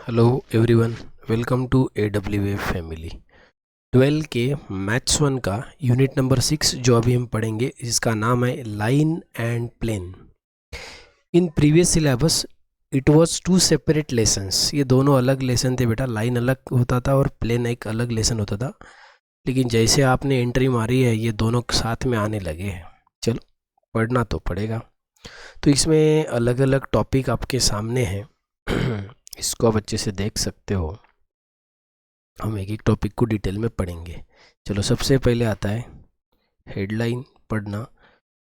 Hello everyone, welcome to AWA family. 12 के maths 1 का unit number 6 जो अभी हम पढ़ेंगे, इसका नाम है line and plane. In previous syllabus it was two separate lessons. ये दोनों अलग लेसन थे बेटा, लाइन अलग होता था और प्लेन एक अलग लेसन होता था। लेकिन जैसे आपने एंट्री मारी है ये दोनों साथ में आने लगे हैं। चलो पढ़ना तो पड़ेगा। तो इसमें अलग अलग टॉपिक आपके सामने हैं इसको आप अच्छे से देख सकते हो। हम एक एक टॉपिक को डिटेल में पढ़ेंगे। चलो सबसे पहले आता है हेडलाइन पढ़ना,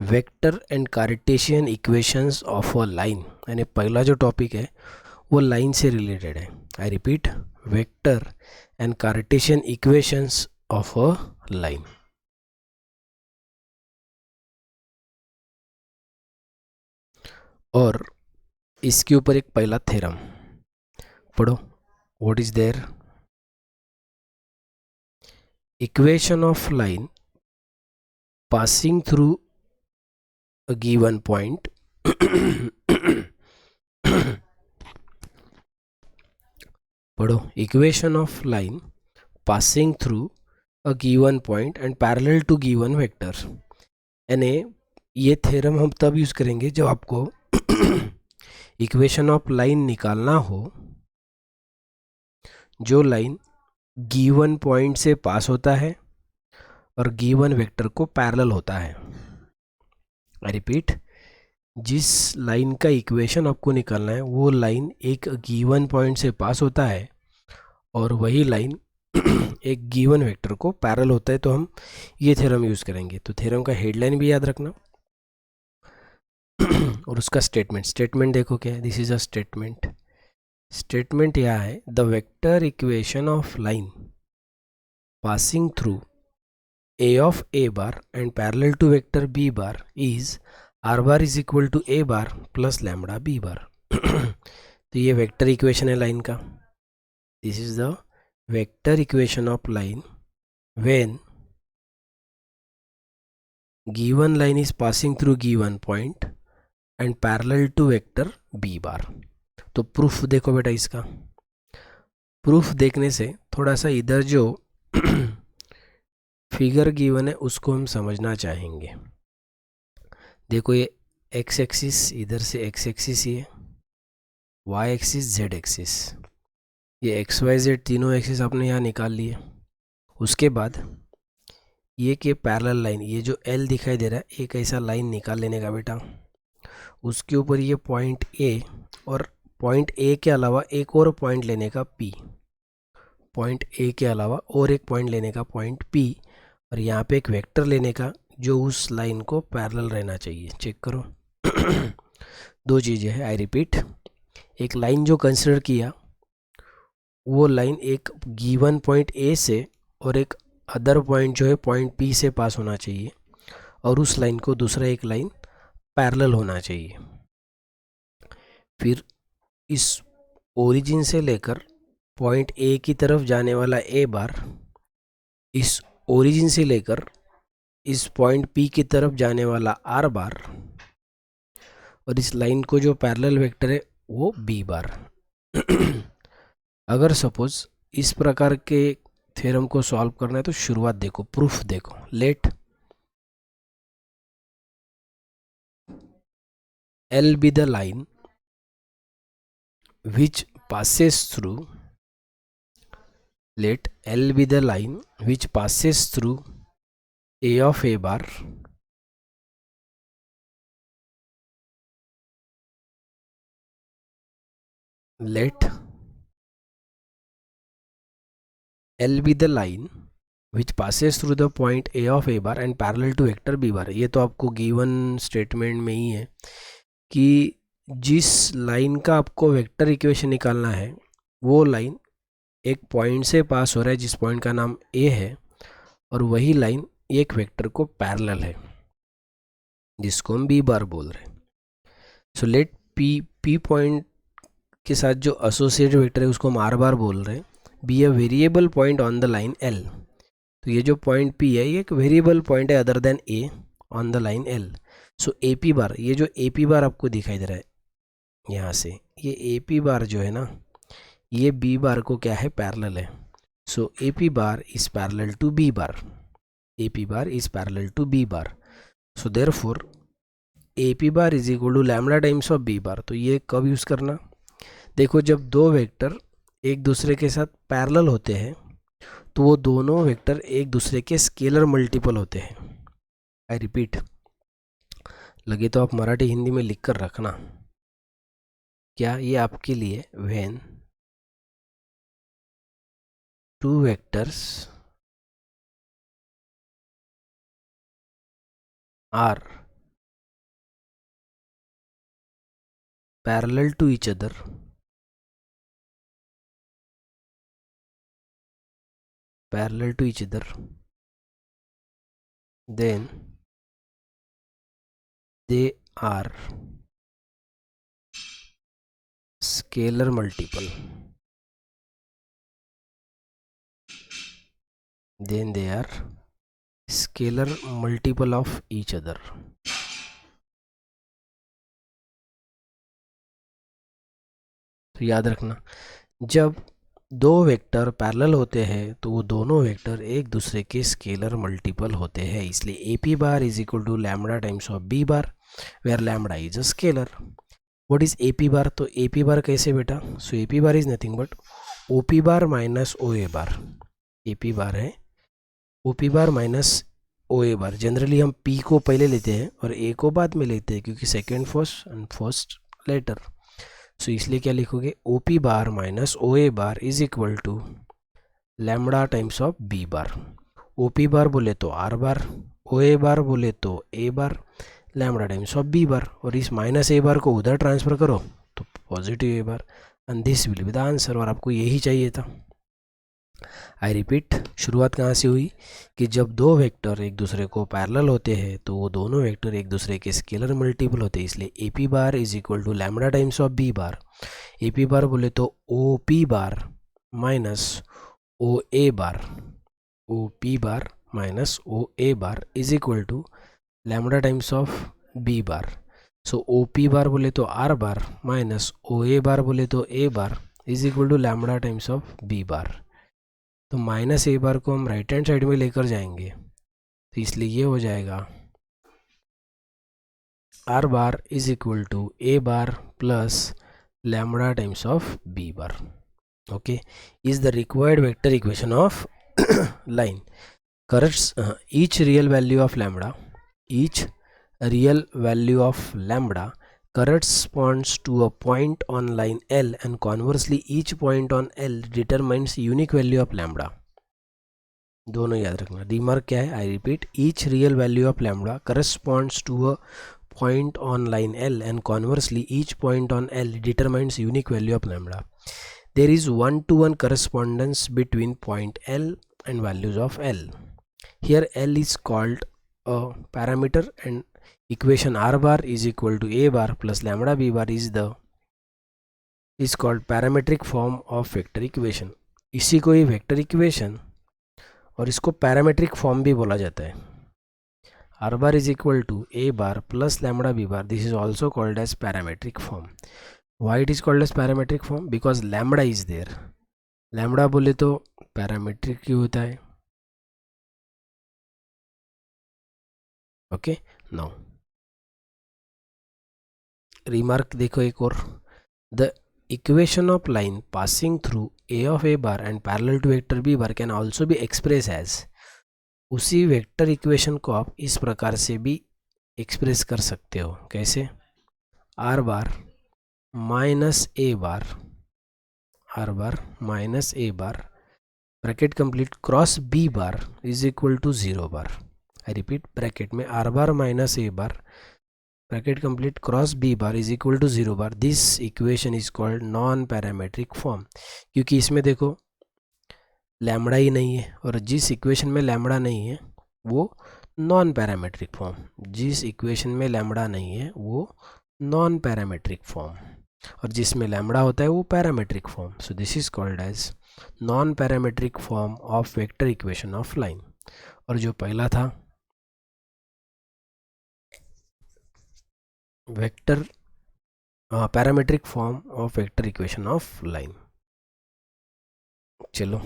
vector and Cartesian equations of a line. यानी पहला जो टॉपिक है वो लाइन से रिलेटेड है। I repeat, vector and Cartesian equations of a line. और इसके ऊपर एक पहला थ्योरम पढ़ो। What is there? Equation of line passing through a given point पढ़ो। Equation of line passing through a given point and parallel to given vector। यानी ये theorem हम तब यूज करेंगे जब आपको इक्वेशन ऑफ लाइन निकालना हो जो लाइन गिवन पॉइंट से पास होता है और गिवन वेक्टर को पैरेलल होता है। आई रिपीट, जिस लाइन का इक्वेशन आपको निकालना है वो लाइन एक गिवन पॉइंट से पास होता है और वही लाइन एक गिवन वेक्टर को पैरेलल होता है, तो हम ये थ्योरम यूज करेंगे। तो थ्योरम का हेडलाइन भी याद रखना और उसका स्टेटमेंट देखो क्या है। दिस इज अ स्टेटमेंट यह है, the vector equation of line passing through a of a bar and parallel to vector b bar is r bar is equal to a bar plus lambda b bar। तो ये vector equation है line का। This is the vector equation of line when given line is passing through given point and parallel to vector b bar. तो proof देखो बेटा, इसका proof देखने से थोड़ा सा इधर जो फिगर गिवन है उसको हम समझना चाहेंगे। देखो ये एक्स एक्सिस, इधर से एक्स एक्सिस, ये वाई एक्सिस, जेड एक्सिस, ये एक्स वाई जेड तीनों एक्सिस आपने यहाँ निकाल लिए। उसके बाद ये के पैरेलल लाइन, ये जो एल दिखाई दे रहा है, एक ऐसा लाइन निकाल लेने का बेटा। उसके ऊपर ये पॉइंट ए और पॉइंट ए के अलावा एक और पॉइंट लेने का पी, पॉइंट ए के अलावा और एक पॉइंट लेने का पॉइंट पी, और यहाँ पे एक वेक्टर लेने का जो उस लाइन को पैरेलल रहना चाहिए। चेक करो दो चीज़ें हैं। आई रिपीट, एक लाइन जो कंसिडर किया वो लाइन एक गिवन पॉइंट ए से और एक अदर पॉइंट जो है पॉइंट पी से पास होना चाहिए, और उस लाइन को दूसरा एक लाइन पैरेलल होना चाहिए। फिर इस ओरिजिन से लेकर पॉइंट ए की तरफ जाने वाला ए बार इस ओरिजिन से लेकर इस पॉइंट पी की तरफ जाने वाला आर बार, और इस लाइन को जो पैरेलल वेक्टर है वो बी बार। अगर सपोज इस प्रकार के थ्योरम को सॉल्व करना है तो शुरुआत देखो, प्रूफ देखो। Let L be the line which passes through, let L be the line which passes through A of A bar let L be the line which passes through the point A of A bar and parallel to vector B bar। ये तो आपको given statement में ही है कि जिस line का आपको vector equation निकालना है वो लाइन एक पॉइंट से पास हो रहा है जिस पॉइंट का नाम ए है, और वही लाइन एक वेक्टर को पैरेलल है जिसको हम बी बार बोल रहे हैं। सो लेट पी पॉइंट के साथ जो एसोसिएटेड वेक्टर है उसको हम आर बार बोल रहे हैं, B a variable point on the line L. तो ये जो पॉइंट पी है ये एक वेरिएबल पॉइंट है other than A on the line L. So A P बार, ये जो ए पी बार आपको दिखाई दे रहा है यहाँ से, ये ए पी बार जो है ना, ये बी बार को क्या है, पैरेलल है. So A P bar is parallel to B bar. A P bar is parallel to B bar. So therefore A P bar is equal to lambda times of B bar. तो ये कब use करना, देखो जब दो vector एक दूसरे के साथ पैरेलल होते हैं तो वो दोनों वेक्टर एक दूसरे के स्केलर मल्टीपल होते हैं. आई रिपीट, लगे तो आप मराठी हिंदी में लिख कर रखना. क्या ये आपके लिए, when two vectors are parallel to each other, parallel to each other, then they are scalar multiple. Then they are scalar multiple of each other. तो याद रखना, जब दो वेक्टर पैरेलल होते हैं तो वो दोनों वेक्टर एक दूसरे के स्केलर मल्टीपल होते हैं. इसलिए A P bar is equal to lambda times of B bar, where lambda is a scalar. What is A P bar, तो ए पी बार कैसे बेटा, so A P bar is nothing but O P bar minus O A bar. A P bar है O P bar minus O A bar. Generally हम P को पहले लेते हैं और ए को बाद में लेते हैं क्योंकि second first and first letter. So इसलिए क्या लिखोगे, O P bar minus O A bar is equal to lambda times of B bar. O P bar बोले तो R bar, O A bar बोले तो A bar, lambda times of B bar. और इस minus A बार को उधर transfer करो तो positive A bar, and this will be the answer. और आपको यही चाहिए था. आई रिपीट, शुरुआत कहाँ से हुई कि जब दो वेक्टर एक दूसरे को पैरेलल होते हैं तो वो दोनों वेक्टर एक दूसरे के स्केलर मल्टीपल होते हैं. इसलिए A P bar is equal to lambda times of B bar. A P bar बोले तो O P bar minus O A bar, O P bar minus O A bar is equal to lambda times of B bar. So O P bar बोले तो R bar minus O A bar बोले तो A bar is equal to lambda times of B bar. तो minus A बार को हम right hand side में लेकर जाएंगे तो इसलिए ये हो जाएगा R bar is equal to A bar plus lambda times of B bar. Okay, is the required vector equation of line. corrects each real value of lambda, each real value of lambda corresponds to a point on line L, and conversely each point on L determines unique value of lambda. दोनों याद रखना. Remark क्या है, I repeat, each real value of lambda corresponds to a point on line L, and conversely each point on L determines unique value of lambda. There is one-to-one correspondence between point L and values of L. Here L is called a parameter, and equation r bar is equal to a bar plus lambda b bar is called parametric form of vector equation. इसी को ही vector equation और इसको parametric form भी बोला जाता है. r bar is equal to a bar plus lambda b bar. This is also called as parametric form. Why it is called as parametric form? Because lambda is there. lambda बोले तो parametric क्यों होता है. Okay, now remark देखो एक और. The equation of line passing through a of a bar and parallel to vector b bar can also be expressed as. उसी vector equation को आप इस प्रकार से भी एक्सप्रेस कर सकते हो. कैसे, R bar minus A bar, R bar minus A bar bracket complete cross B bar is equal to 0 bar. I repeat, bracket में R bar minus A bar bracket complete cross B bar is equal to 0 bar. This equation is called non parametric form. क्योंकि इसमें देखो lambda ही नहीं है, और जिस equation में lambda नहीं है वो नॉन पैरामेट्रिक फॉर्म. जिस इक्वेशन में लैम्डा नहीं है वो नॉन पैरामेट्रिक फॉर्म, और जिसमें लैम्डा होता है वो parametric form. So this is called as non parametric form of vector equation of line. और जो पहला था vector parametric form of vector equation of line. चलो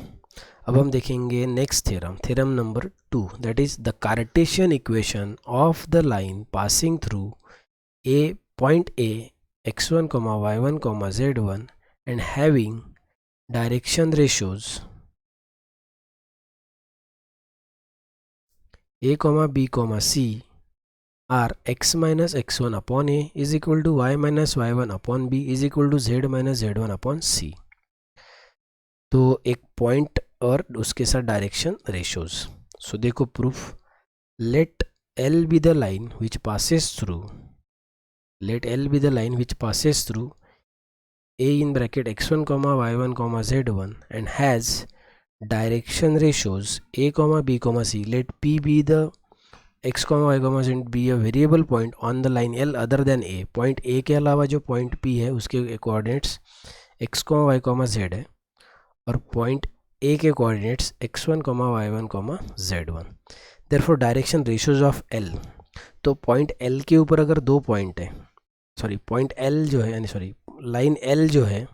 अब हम देखेंगे next theorem, theorem number 2, that is the Cartesian equation of the line passing through a point A x1, y1, z1 and having direction ratios a, b, c are x minus x1 upon a is equal to y minus y1 upon b is equal to z minus z1 upon c। तो एक point और उसके साथ direction ratios. So देखो proof, let L be the line which passes through, let L be the line which passes through a in bracket x1, y1, z1 and has direction ratios a, b, c। Let P be the x, y, z be a variable point on the line L other than a। Point a के अलावा जो point P है उसके coordinates x, y, z है और point a के coordinates x1, y1, z1। Therefore direction ratios of L, तो point L के ऊपर अगर दो पॉइंट है, सॉरी पॉइंट L जो है, यानी सॉरी लाइन L जो है,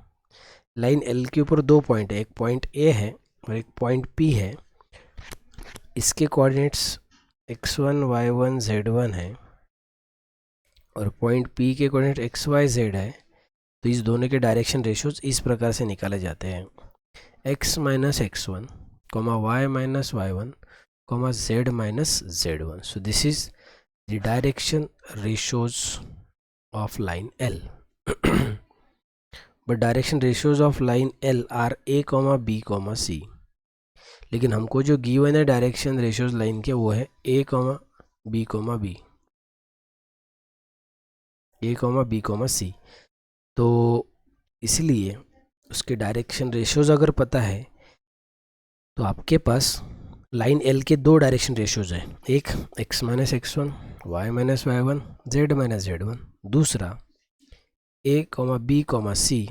लाइन L के ऊपर दो पॉइंट है, एक पॉइंट A है और एक पॉइंट P है। इसके कोऑर्डिनेट्स x1, y1, z1 है और पॉइंट P के कोऑर्डिनेट x, y, z है। तो इस दोनों के डायरेक्शन रेशियोज इस प्रकार से निकाले जाते हैं, x minus x1, y minus y1, z minus z1। So this is the direction ratios of line L। but direction ratios of line L are a, b, c। लेकिन हमको जो गिवन है डायरेक्शन रेशियोज लाइन के वो है a, b, c। तो इसलिए उसके डायरेक्शन रेशियोज अगर पता है तो आपके पास लाइन L के दो डायरेक्शन रेशियोज है, एक x minus x1, y minus y1, z minus z1, दूसरा a, b, c।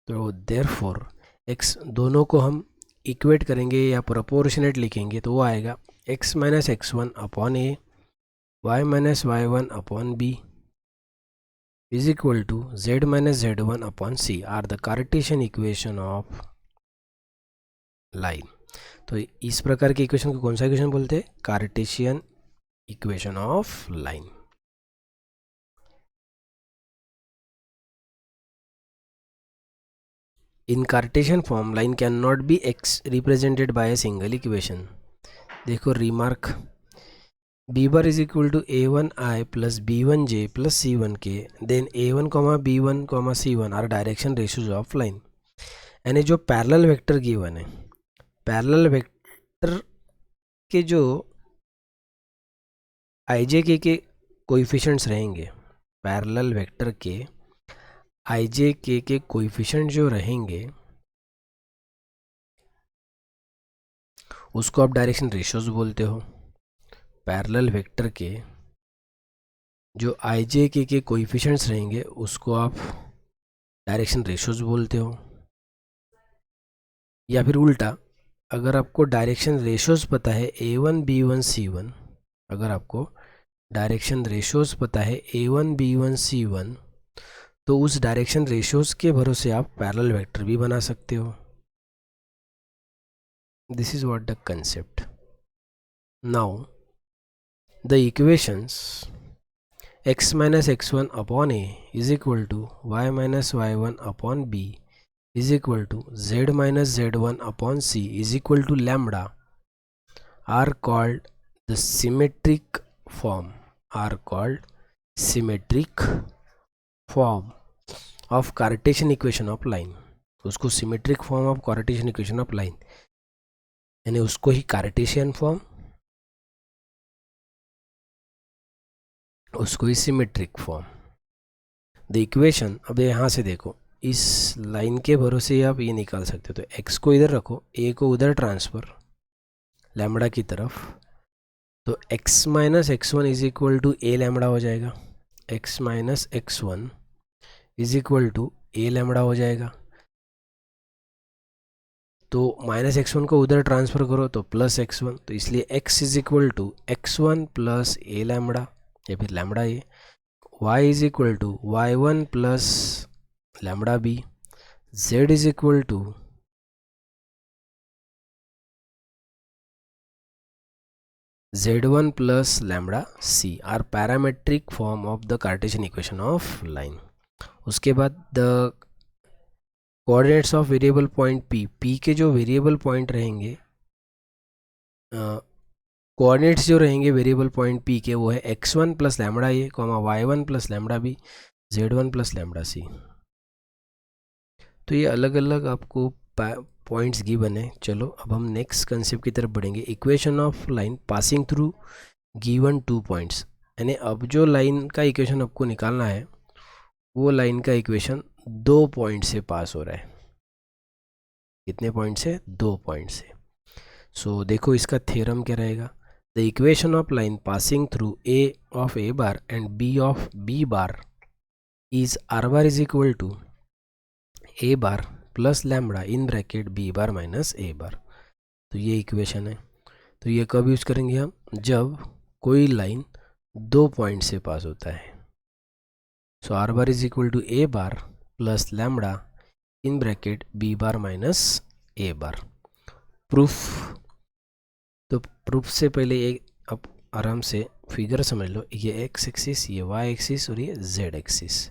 तो देयरफॉर x दोनों को हम इक्वेट करेंगे या प्रोपोर्शनेट लिखेंगे तो वो आएगा x minus x1 upon a, y minus y1 upon b is equal to z minus z1 upon c are the Cartesian equation of line। तो इस प्रकार की इक्वेशन को कौन सा इक्वेशन बोलते हैं? Cartesian equation of line. In Cartesian form line can not be x represented by a single equation. देखो remark, b bar is equal to a1i plus b1j plus c1k, then a1, b1, c1 are direction ratios of line। यानी जो parallel vector given है, parallel vector के जो ij के coefficients रहेंगे, parallel vector के ij के कोएफिशिएंट जो रहेंगे उसको आप डायरेक्शन रेशियोज बोलते हो। पैरेलल वेक्टर के जो ij के कोएफिशिएंट्स रहेंगे उसको आप डायरेक्शन रेशियोज बोलते हो। या फिर उल्टा, अगर आपको डायरेक्शन रेशियोज पता है a1, b1, c1, अगर आपको डायरेक्शन रेशियोज पता है a1, b1, c1, तो उस डायरेक्शन रेशियोज के भरोसे आप पैरेलल वेक्टर भी बना सकते हो। This is what the concept. Now the equations x minus x1 upon a is equal to y minus y1 upon b is equal to z minus z1 upon c is equal to lambda are called the symmetric form, are called symmetric form of Cartesian equation of line। उसको symmetric form of Cartesian equation of line, यानी उसको ही Cartesian form, उसको ही symmetric form. The equation, अब यहाँ से देखो इस line के भरोसे आप ये निकाल सकते हो। तो x को इधर रखो, a को उधर ट्रांसफ़र लैम्बडा की तरफ, तो x minus x1 is equal to a lambda हो जाएगा, x minus x1 is equal to a lambda हो जाएगा। तो माइनस x1 को उधर ट्रांसफ़र करो तो प्लस x1, तो इसलिए x is equal to x1 plus a lambda या फिर lambda a, y is equal to y1 plus lambda b, z is equal to z1 plus lambda c are parametric form of the Cartesian equation of line. उसके बाद the coordinates of variable point p के जो variable point रहेंगे, coordinates जो रहेंगे variable point p के, वो है x1 plus lambda A comma y1 plus lambda B z1 plus lambda C. तो ये अलग अलग आपको पॉइंट्स गिवन है. चलो अब हम नेक्स्ट कंसेप्ट की तरफ बढ़ेंगे. Equation of line passing through given 2 points. यानी अब जो लाइन का इक्वेशन आपको निकालना है, वो लाइन का इक्वेशन 2 पॉइंट से पास हो रहा है. कितने पॉइंट से? 2 पॉइंट से. सो देखो इसका थ्योरम क्या रहेगा. The equation of line passing through A of A bar and B of B bar is R bar is equal to A bar plus lambda in bracket B bar minus A bar. तो ये equation है. तो ये कब use करेंगे हम? जब कोई लाइन 2 पॉइंट से पास होता है. So R bar is equal to A bar plus lambda in bracket B bar minus A bar. Proof. तो प्रूफ से पहले एक अब आराम से फिगर समझ लो. ये एक्स एक्सिस, ये वाई एक्सिस और ये जेड एक्सिस.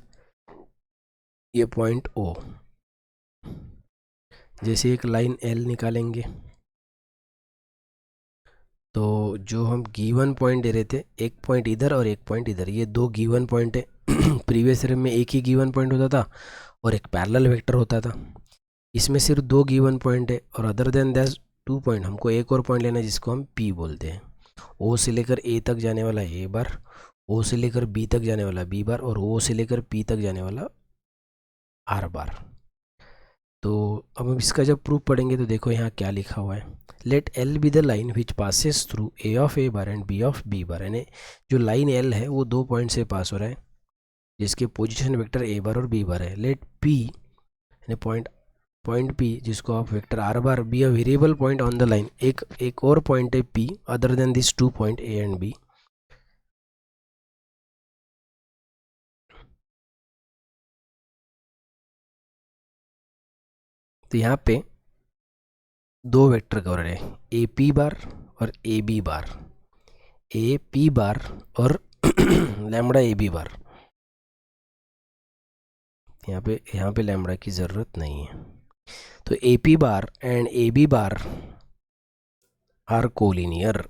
ये पॉइंट ओ. जैसे एक लाइन एल निकालेंगे तो जो हम गिवन पॉइंट दे रहे थे, एक पॉइंट इधर और एक पॉइंट इधर, ये 2 गिवन पॉइंट है. प्रीवियस ईयर में एक ही गिवन पॉइंट होता था और एक पैरेलल वेक्टर होता था. इसमें सिर्फ 2 गिवन पॉइंट है और अदर देन दैट 2 पॉइंट. हमको एक और पॉइंट लेना है जिसको हम पी बोलते हैं. ओ से लेकर ए तक जाने वाला ए बार, ओ से लेकर बी तक जाने वाला बी बार और ओ से लेकर पी तक जाने वाला आर बार. तो अब हम इसका जब प्रूफ पढ़ेंगे तो देखो यहाँ क्या लिखा हुआ है. Let L be the line which passes through A of A bar and B of B bar. यानी जो लाइन एल है वो 2 पॉइंट से पास हो रहा है जिसके पोजीशन वेक्टर ए बार और बी बार है. लेट पी यानी पॉइंट पी जिसको आप vector R bar be a variable point on the line. एक और पॉइंट है P other than this 2 point A and B. तो यहाँ पे 2 वेक्टर कवर है, ए पी बार और A B bar. A P बार और लैम्बडा ए बी बार. यहाँ पे लैम्बडा की ज़रूरत नहीं है. तो A P bar and A B bar are collinear.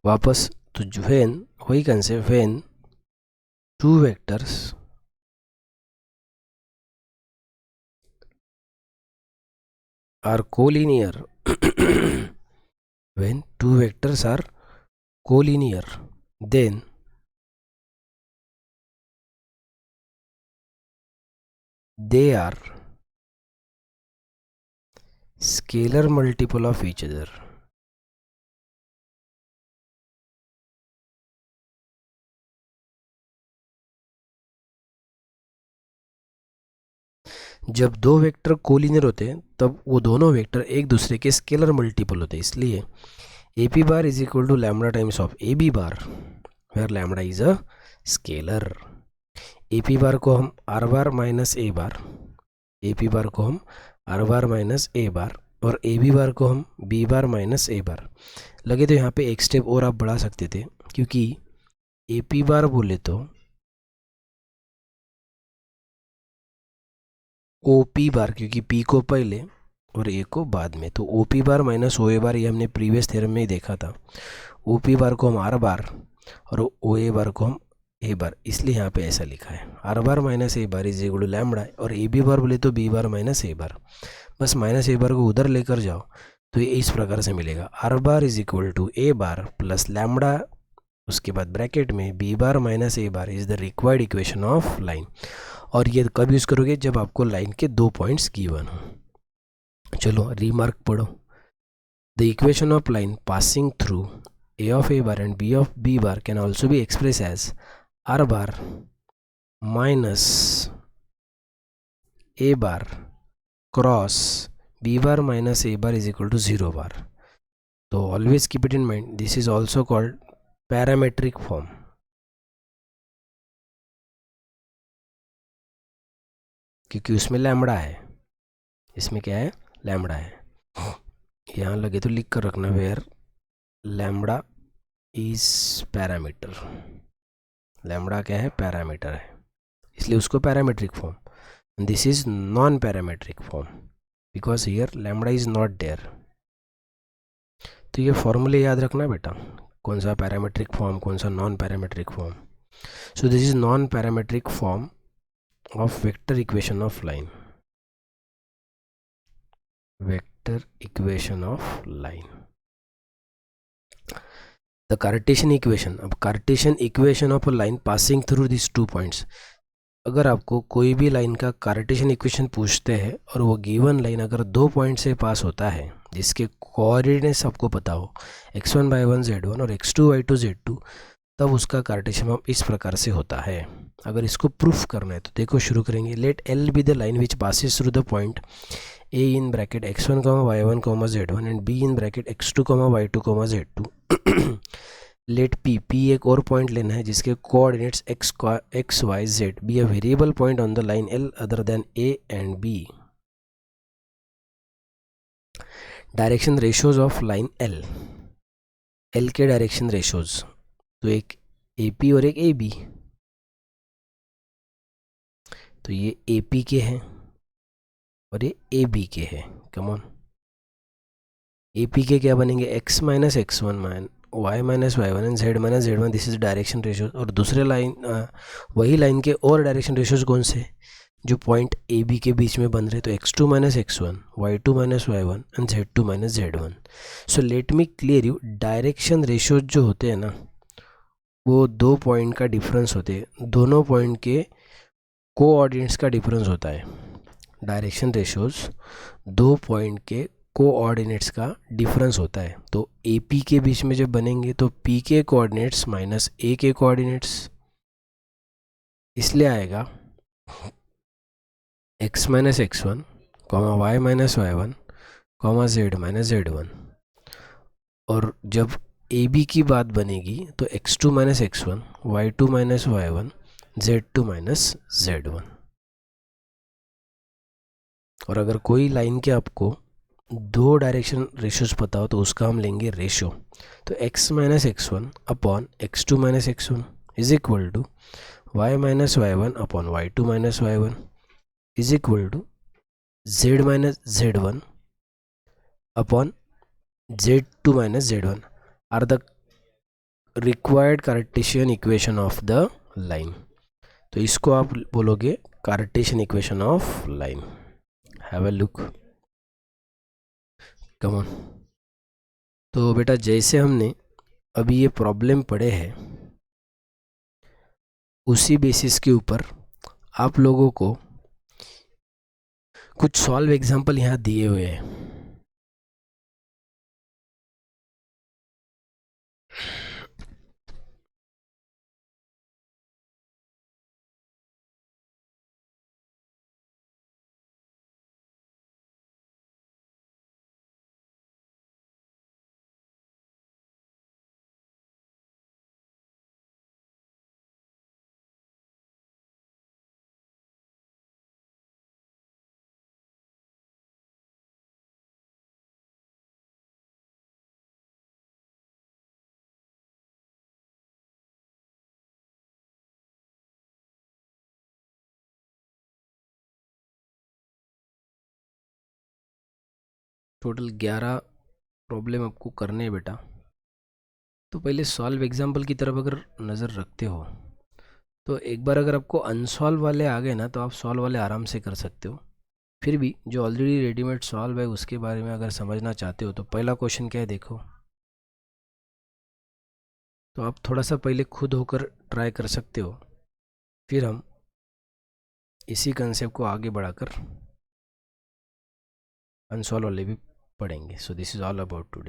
वापस तो व्हेन वही concept, when 2 vectors are collinear. When 2 vectors are collinear, then they are scalar multiple of each other. जब 2 वेक्टर कोलिनियर होते हैं तब वो दोनों वेक्टर एक दूसरे के स्केलर मल्टीपल होते हैं. इसलिए A P bar is equal to lambda times of A B bar where lambda is a scalar. A P bar को हम R bar minus A bar, A P bar को हम आर बार माइनस ए बार और A B बार को हम B bar minus A बार. लगे तो यहाँ पे एक स्टेप और आप बढ़ा सकते थे, क्योंकि ए पी बार बोले तो ओ पी बार, क्योंकि पी को पहले और ए को बाद में. तो O P bar minus O A बार, ये हमने प्रीवियस थ्योरम में ही देखा था. ओ पी बार को हम आर बार और ओ ए बार को हम ए बार, इसलिए यहाँ पे ऐसा लिखा है R bar minus A bar is equal to lambda. और ए बी बार बोले तो बी बार माइनस ए बार. बस माइनस ए बार को उधर लेकर जाओ तो ये इस प्रकार से मिलेगा. R bar is equal to A bar plus lambda, उसके बाद ब्रैकेट में B bar minus A bar is the required equation of line. और ये कब यूज़ करोगे? जब आपको लाइन के 2 पॉइंट्स गिवन हो. चलो रिमार्क पढ़ो. The equation of line passing through A of A bar and B of B bar can also be express as R bar minus A bar cross B bar minus A bar is equal to 0 bar. तो always keep it in mind, this is also called parametric form. क्योंकि उसमें lambda है, इसमें क्या है? Lambda है. यहाँ लगे तो लिख कर रखना where lambda is parameter, lambda क्या है, पैरामीटर है, इसलिए उसको parametric form. This is non parametric form because here lambda is not there. तो ये फॉर्मूले याद रखना बेटा, कौन सा पैरामीट्रिक फॉर्म, कौन सा non parametric form. So this is non parametric form of vector equation of line, vector equation of line. The Cartesian equation, अब Cartesian equation of a line passing through this 2 points. अगर आपको कोई भी line का Cartesian equation पूछते हैं और वो गिवन लाइन अगर 2 पॉइंट से पास होता है जिसके कोऑर्डिनेट्स आपको पता हो x1y1 z1 और x2y2 z2, तब उसका कार्टेशियन फॉर्म इस प्रकार से होता है। अगर इसको प्रूफ करना है तो देखो शुरू करेंगे। Let L be the line which passes through the point A in bracket x1, y1, z1 and B in bracket x2, y2, z2। Let P एक और पॉइंट लेना है जिसके coordinates x, y, z be a variable point on the line L other than A and B। Direction ratios of line L के direction ratios, तो एक AP और एक AB, तो ये AP के हैं और ये AB के हैं। कमॉन, AP के क्या बनेंगे, x minus x1 y minus y1 and z minus z1, this is direction ratios. और दूसरे लाइन वही लाइन के और डायरेक्शन रेशियोज कौन से, जो पॉइंट AB के बीच में बन रहे, तो x2 minus x1, y2 minus y1 and z2 minus z1। So let me clear you, direction ratios जो होते हैं ना वो 2 पॉइंट का डिफरेंस होते हैं, दोनों पॉइंट के कोऑर्डिनेट्स का डिफरेंस होता है। डायरेक्शन रेशियोज 2 पॉइंट के कोऑर्डिनेट्स का डिफरेंस होता है। तो AP के बीच में जब बनेंगे तो P के कोऑर्डिनेट्स माइनस A के कोऑर्डिनेट्स, इसलिए आएगा x minus x1, y minus y1, z minus z1। और जब AB की बात बनेगी तो x2 minus x1, y2 minus y1, z2 minus z1। और अगर कोई लाइन के आपको 2 डायरेक्शन रेशियोज पता हो तो उसका हम लेंगे रेशियो। तो x minus x1 upon x2 minus x1 is equal to y minus y1 upon y2 minus y1 is equal to z minus z1 upon z2 minus z1 are the required Cartesian equation of the line. तो इसको आप बोलोगे Cartesian equation of line. Have a look, come on. तो बेटा जैसे हमने अभी ये प्रॉब्लम पढ़े हैं उसी बेसिस के ऊपर आप लोगों को कुछ सॉल्व एग्जांपल यहाँ दिए हुए हैं। टोटल 11 प्रॉब्लम आपको करने हैं बेटा। तो पहले सॉल्व एग्जांपल की तरफ अगर नज़र रखते हो तो एक बार अगर आपको अनसॉल्व वाले आ गए ना तो आप सॉल्व वाले आराम से कर सकते हो। फिर भी जो ऑलरेडी रेडीमेड सॉल्व है उसके बारे में अगर समझना चाहते हो तो पहला क्वेश्चन क्या है देखो, तो आप थोड़ा सा पहले खुद होकर ट्राई कर सकते हो, फिर हम इसी कंसेप्ट को आगे बढ़ाकर अनसॉल्व वाले भी पढ़ेंगे। So this is all about today.